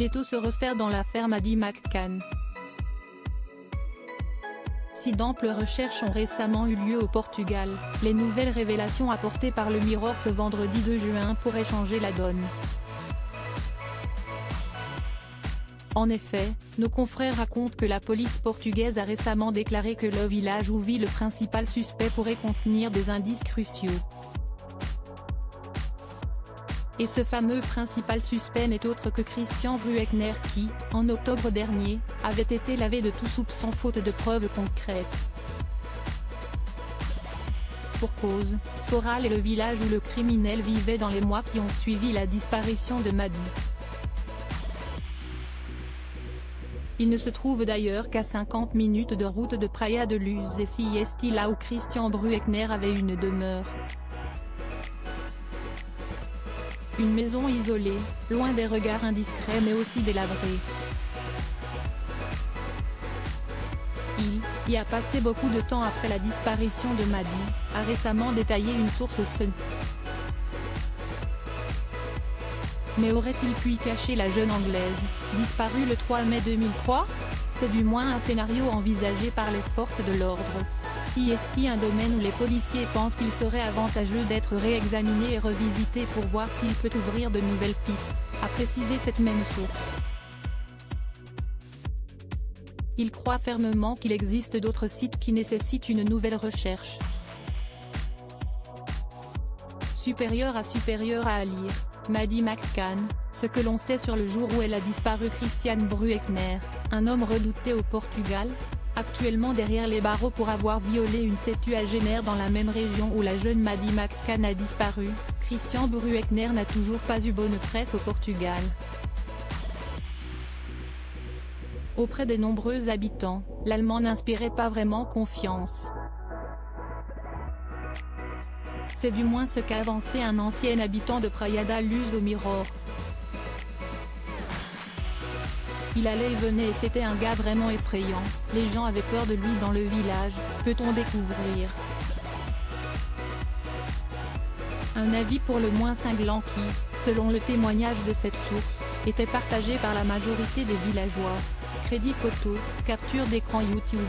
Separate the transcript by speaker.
Speaker 1: L'étau se resserre dans l'affaire Maddie McCann. Si d'amples recherches ont récemment eu lieu au Portugal, les nouvelles révélations apportées par le Mirror ce vendredi 2 juin pourraient changer la donne. En effet, nos confrères racontent que la police portugaise a récemment déclaré que le village où vit le principal suspect pourrait contenir des indices cruciaux. Et ce fameux principal suspect n'est autre que Christian Brueckner qui, en octobre dernier, avait été lavé de tout soupçon faute de preuves concrètes. Pour cause, Foral est le village où le criminel vivait dans les mois qui ont suivi la disparition de Maddie. Il ne se trouve d'ailleurs qu'à 50 minutes de route de Praia de Luz et Siesti, là où Christian Brueckner avait une demeure. Une maison isolée, loin des regards indiscrets mais aussi délabrée. Il y a passé beaucoup de temps après la disparition de Maddie, a récemment détaillé une source Sun. Mais aurait-il pu y cacher la jeune Anglaise, disparue le 3 mai 2003 ? C'est du moins un scénario envisagé par les forces de l'ordre. Siesti, un domaine où les policiers pensent qu'il serait avantageux d'être réexaminé et revisité pour voir s'il peut ouvrir de nouvelles pistes, a précisé cette même source. Il croit fermement qu'il existe d'autres sites qui nécessitent une nouvelle recherche. Supérieur à lire, Maddie McCann, ce que l'on sait sur le jour où elle a disparu. Christian Brueckner, un homme redouté au Portugal, actuellement derrière les barreaux pour avoir violé une septuagénaire dans la même région où la jeune Maddie McCann a disparu. Christian Brueckner n'a toujours pas eu bonne presse au Portugal. Auprès des nombreux habitants, l'Allemand n'inspirait pas vraiment confiance. C'est du moins ce qu'a avancé un ancien habitant de Praia da Luz au Mirror. Il allait et venait et c'était un gars vraiment effrayant, les gens avaient peur de lui dans le village, peut-on découvrir. Un avis pour le moins cinglant qui, selon le témoignage de cette source, était partagé par la majorité des villageois. Crédit photo, capture d'écran YouTube.